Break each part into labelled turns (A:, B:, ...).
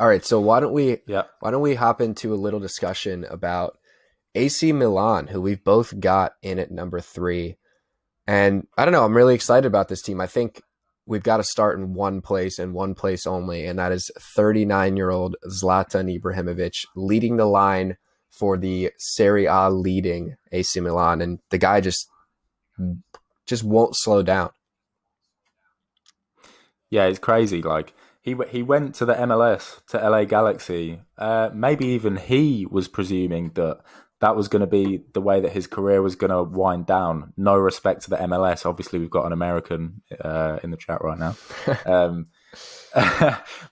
A: All right, so
B: Yeah.
A: why don't we hop into a little discussion about AC Milan, who we've both got in at number three. And I don't know, I'm really excited about this team. I think we've got to start in one place and one place only, and that is 39-year-old Zlatan Ibrahimovic leading the line for the Serie A leading AC Milan, and the guy just won't slow down.
B: Yeah, it's crazy. Like he went to the MLS to LA Galaxy. Maybe even he was presuming that that was going to be the way that his career was going to wind down. No respect to the MLS. Obviously, we've got an American in the chat right now. Um,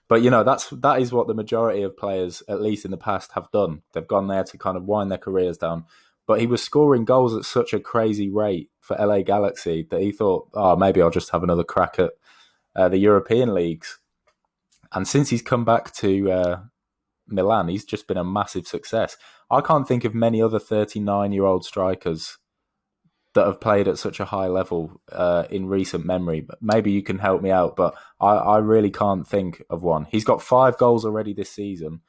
B: but that is what the majority of players, at least in the past, have done. They've gone there to kind of wind their careers down. But he was scoring goals at such a crazy rate for LA Galaxy that he thought, oh, maybe I'll just have another crack at the European leagues. And since he's come back to Milan, he's just been a massive success. I can't think of many other 39-year-old strikers that have played at such a high level in recent memory. But maybe you can help me out, but I really can't think of one. He's got 5 goals already this season.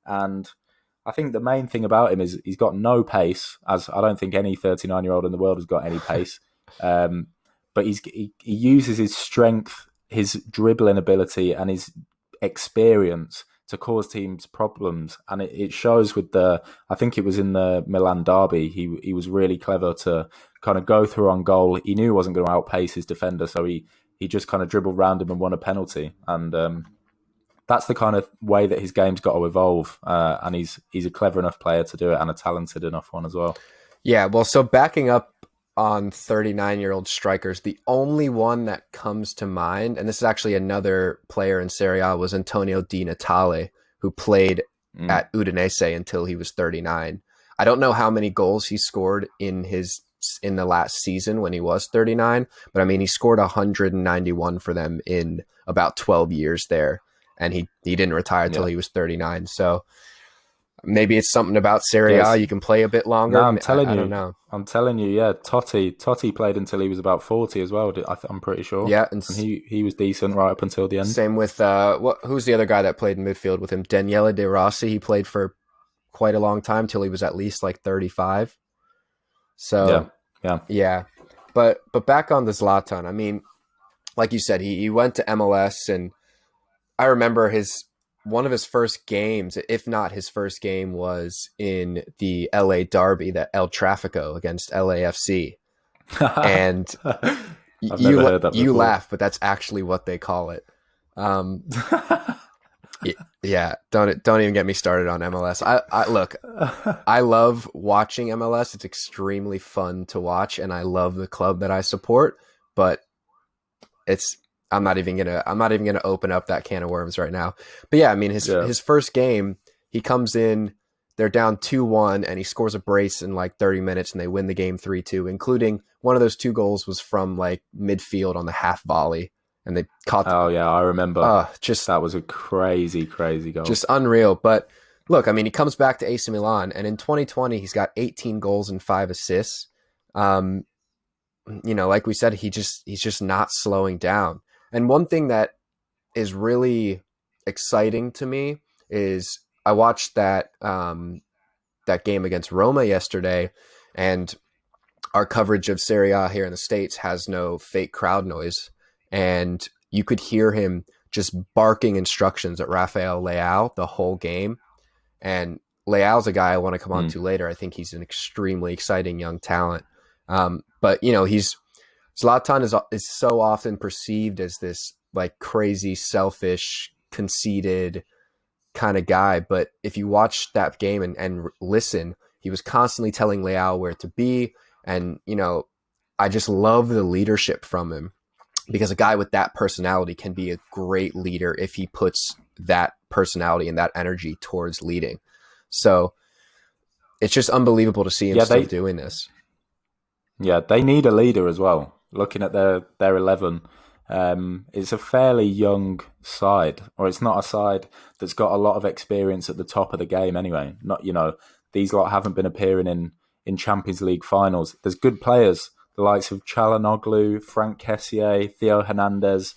B: And I think the main thing about him is he's got no pace, as I don't think any 39-year-old in the world has got any pace. Um, but he uses his strength, his dribbling ability, and his experience to cause teams problems, and it shows with the. I think it was in the Milan derby. He was really clever to kind of go through on goal. He knew he wasn't going to outpace his defender, so he just kind of dribbled round him and won a penalty. And that's the kind of way that his game's got to evolve. And he's a clever enough player to do it, and a talented enough one as well.
A: Yeah, well, so backing up on 39-year-old strikers, the only one that comes to mind, and this is actually another player in Serie A, was Antonio Di Natale, who played
B: Mm.
A: at Udinese until he was 39. I don't know how many goals he scored in the last season when he was 39, but I mean he scored 191 for them in about 12 years there, and he didn't retire until
B: Yeah,
A: he was 39. So maybe it's something about Serie A.
B: yes.
A: You can play a bit
B: No,
A: longer. I don't know.
B: I'm telling you. Yeah, Totti played until he was about 40 as well. I'm pretty sure,
A: Yeah,
B: and he was decent right up until the end.
A: same with who's the other guy that played in midfield with him? Daniele De Rossi. He played for quite a long time till he was at least like 35.
B: Yeah,
A: So
B: yeah.
A: yeah, but back on the Zlatan. I mean, like you said, he went to MLS, and I remember his one of his first games, if not his first game, was in the LA Derby, that El Trafico against LAFC, and
B: I've never
A: you
B: heard that
A: you
B: before.
A: laugh, but that's actually what they call it. Um, yeah, don't even get me started on MLS. I look, I love watching MLS. It's extremely fun to watch, and I love the club that I support. But it's I'm not even gonna open up that can of worms right now. But yeah, I mean
B: Yeah.
A: his first game, he comes in, they're down 2-1, and he scores a brace in like 30 minutes, and they win the game 3-2, including one of those two goals was from like midfield on the half volley, and they caught
B: Oh yeah, I remember.
A: just
B: That was a crazy, crazy goal.
A: just unreal. But look, I mean, he comes back to AC Milan, and in 2020, he's got 18 goals and 5 assists. Um, like we said, he's just not slowing down. And one thing that is really exciting to me is I watched that game against Roma yesterday, and our coverage of Serie A here in the States has no fake crowd noise, and you could hear him just barking instructions at Rafael Leao the whole game. And Leao's a guy I want to come on
B: Mm.
A: to later. I think he's an extremely exciting young talent. But he's Zlatan is so often perceived as this like crazy, selfish, conceited kind of guy. But if you watch that game and listen, he was constantly telling Leao where to be. And, I just love the leadership from him, because a guy with that personality can be a great leader if he puts that personality and that energy towards leading. So it's just unbelievable to see him
B: Yeah,
A: still
B: they
A: doing this.
B: yeah they need a leader as well. Looking at their 11, it's a fairly young side, or it's not a side that's got a lot of experience at the top of the game anyway. Not these lot haven't been appearing in Champions League finals. There's good players, the likes of Chalanoglu, Frank Kessié, Theo Hernandez.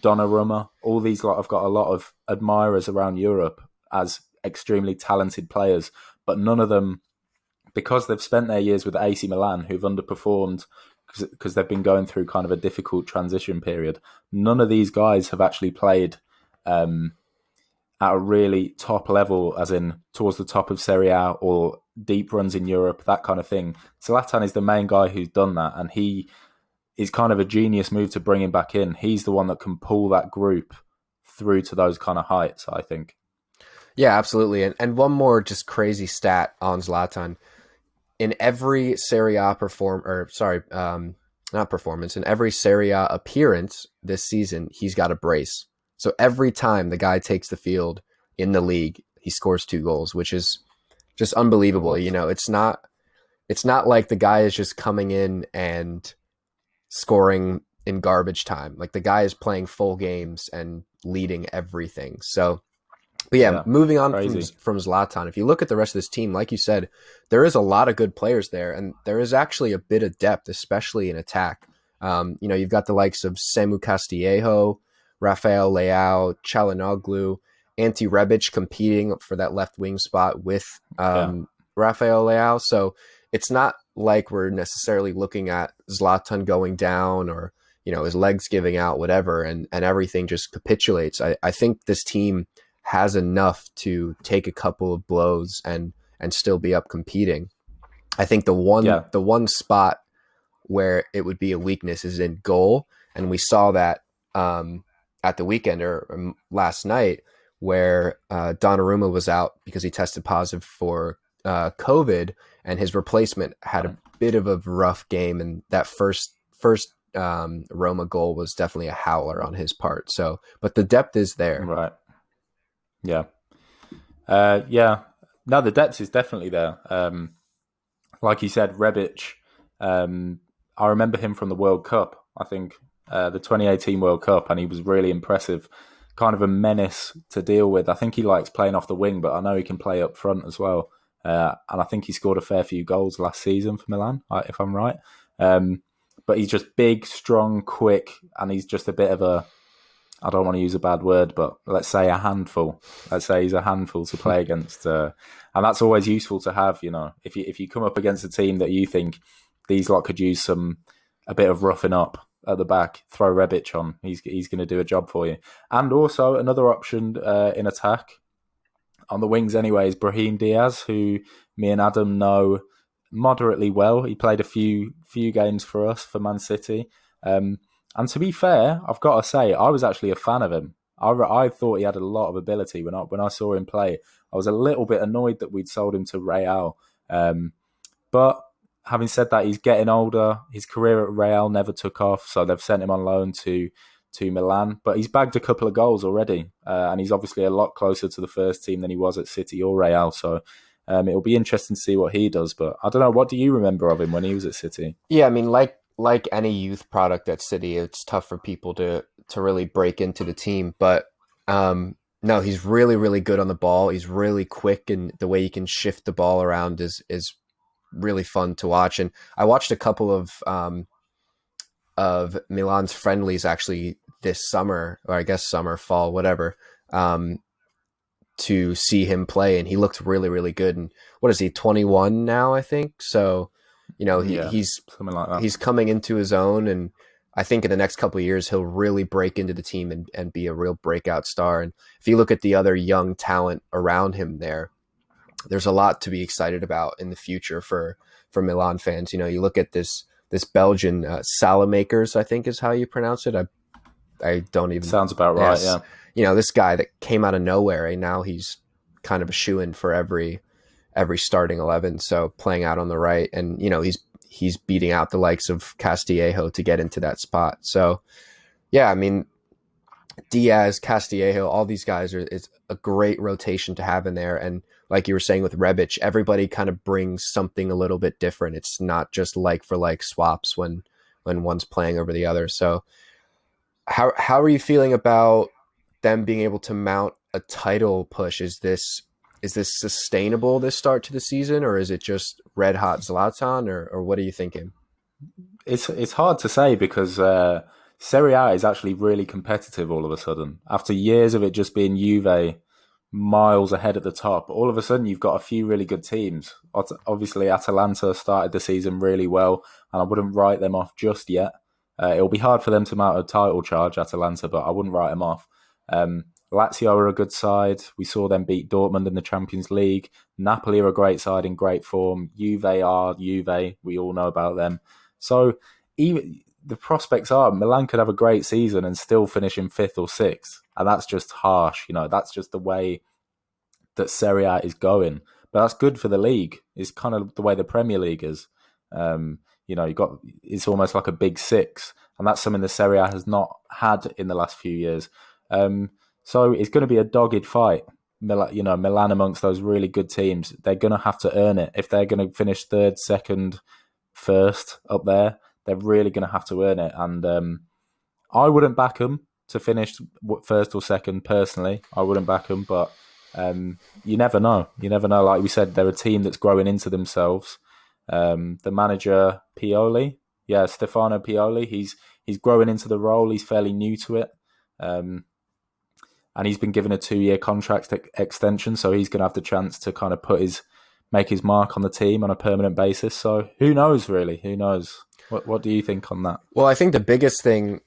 B: Donnarumma, all these lot have got a lot of admirers around Europe as extremely talented players, but none of them, because they've spent their years with AC Milan, who've underperformed because they've been going through kind of a difficult transition period. None of these guys have actually played um, at a really top level, as in towards the top of Serie A or deep runs in Europe, that kind of thing. Zlatan is the main guy who's done that, and he is kind of a genius move to bring him back in. He's the one that can pull that group through to those kind of heights, I think.
A: Yeah, absolutely. And one more just crazy stat on Zlatan. In every Serie A not performance, in every Serie A appearance this season, he's got a brace. So every time the guy takes the field in the league, he scores 2 goals, which is just unbelievable.
B: What?
A: It's not like the guy is just coming in and scoring in garbage time. Like the guy is playing full games and leading everything. So but yeah,
B: Yeah,
A: moving on
B: crazy.
A: from Zlatan, if you look at the rest of this team, like you said, there is a lot of good players there, and there is actually a bit of depth, especially in attack. You've got the likes of Samu Castillejo, Rafael Leao, Çalhanoğlu, Ante Rebic competing for that left wing spot with
B: Yeah,
A: Rafael Leao. So it's not like we're necessarily looking at Zlatan going down or his legs giving out, whatever, and everything just capitulates. I think this team has enough to take a couple of blows and still be up competing. I think
B: yeah,
A: the one spot where it would be a weakness is in goal, and we saw that at the weekend or last night where Donnarumma was out because he tested positive for COVID, and his replacement had a
B: right,
A: bit of a rough game, and that first Roma goal was definitely a howler on his part. So, but the depth is there.
B: right. Yeah, yeah. No, the depth is definitely there. Like you said, Rebic. Um, I remember him from the World Cup. I think the 2018 World Cup, and he was really impressive. Kind of a menace to deal with. I think he likes playing off the wing, but I know he can play up front as well. And I think he scored a fair few goals last season for Milan, if I'm right. Um, but he's just big, strong, quick, and he's just a bit of a, I don't want to use a bad word, but let's say a handful. Let's say he's a handful to play against, and that's always useful to have. If you come up against a team that you think these lot could use a bit of roughing up at the back, throw Rebic on. He's going to do a job for you. And also another option in attack on the wings, anyway, is Brahim Diaz, who me and Adam know moderately well. He played a few games for us for Man City. And to be fair, I've got to say, I was actually a fan of him. I thought he had a lot of ability when I saw him play. I was a little bit annoyed that we'd sold him to Real. But having said that, he's getting older. His career at Real never took off, so they've sent him on loan to Milan. But he's bagged a couple of goals already, and he's obviously a lot closer to the first team than he was at City or Real. So it'll be interesting to see what he does. But I don't know. What do you remember of him when he was at City?
A: Yeah, I mean, like any youth product at City, it's tough for people to really break into the team. But no, he's really really good on the ball. He's really quick, and the way he can shift the ball around is really fun to watch. And I watched a couple of Milan's friendlies actually this summer, or I guess summer, fall, whatever, um, to see him play, and he looked really really good. And what is he, 21 now, I think? So
B: Yeah,
A: he's
B: something like that.
A: he's coming into his own, and I think in the next couple of years he'll really break into the team and be a real breakout star. And if you look at the other young talent around him there's a lot to be excited about in the future for Milan fans. You look at this Belgian Salamakers, I think is how you pronounce it. I don't even.
B: Sounds about right.
A: Yes,
B: Yeah,
A: this guy that came out of nowhere, and now he's kind of a shoe in for every starting 11. So playing out on the right, and he's beating out the likes of Castillejo to get into that spot. So yeah, I mean, Diaz, Castillejo, all these guys it's a great rotation to have in there. And like you were saying with Rebic, everybody kind of brings something a little bit different. It's not just like for like swaps when one's playing over the other. So how are you feeling about them being able to mount a title push? Is this sustainable, this start to the season, or is it just red hot Zlatan, or what are you thinking?
B: it's hard to say because Serie A is actually really competitive all of a sudden. After years of it just being Juve miles ahead at the top, all of a sudden you've got a few really good teams. Obviously, Atalanta started the season really well, and I wouldn't write them off just yet. It'll be hard for them to mount a title charge, Atalanta, but I wouldn't write them off. Um, Lazio are a good side. We saw them beat Dortmund in the Champions League. Napoli are a great side in great form. Juve are Juve. We all know about them. So even the prospects are Milan could have a great season and still finish in fifth or sixth, and that's just harsh. That's just the way that Serie A is going. But that's good for the league. It's kind of the way the Premier League is. You got it's almost like a big six, and that's something the Serie A has not had in the last few years. So it's going to be a dogged fight. Milan amongst those really good teams, they're going to have to earn it if they're going to finish third, second, first up there. They're really going to have to earn it, and I wouldn't back them to finish first or second. Personally, I wouldn't back them, but you never know. You never know. Like we said, they're a team that's growing into themselves. The manager Pioli, yeah, Stefano Pioli, he's growing into the role. He's fairly new to it, and he's been given a 2-year contract extension, so he's going to have the chance to kind of make his mark on the team on a permanent basis. So who knows, really? Who knows? What do you think on that?
A: Well, I think the biggest thing,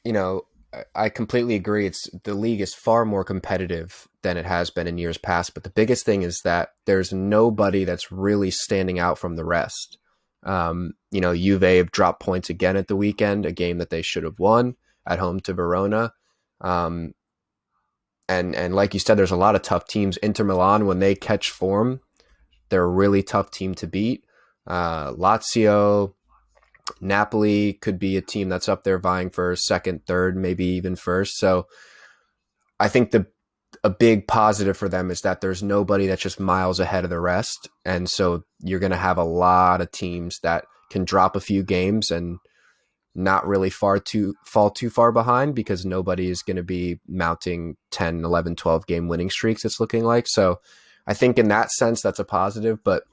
A: I completely agree. It's the league is far more competitive than it has been in years past. But the biggest thing is that there's nobody that's really standing out from the rest. Juve have dropped points again at the weekend, a game that they should have won at home to Verona. And like you said, there's a lot of tough teams. Inter Milan, when they catch form, they're a really tough team to beat. Lazio, Napoli could be a team that's up there vying for second, third, maybe even first. So I think a big positive for them is that there's nobody that's just miles ahead of the rest. And so you're going to have a lot of teams that can drop a few games and not really fall too far behind, because nobody is going to be mounting 10, 11, 12 game winning streaks, it's looking like. So I think in that sense, that's a positive. But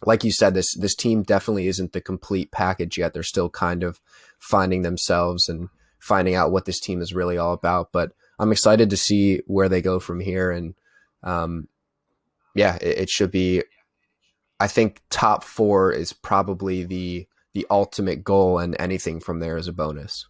A: like you said, this team definitely isn't the complete package yet. They're still kind of finding themselves and finding out what this team is really all about. But I'm excited to see where they go from here. And it should be. I think top four is probably the ultimate goal, and anything from there is a bonus.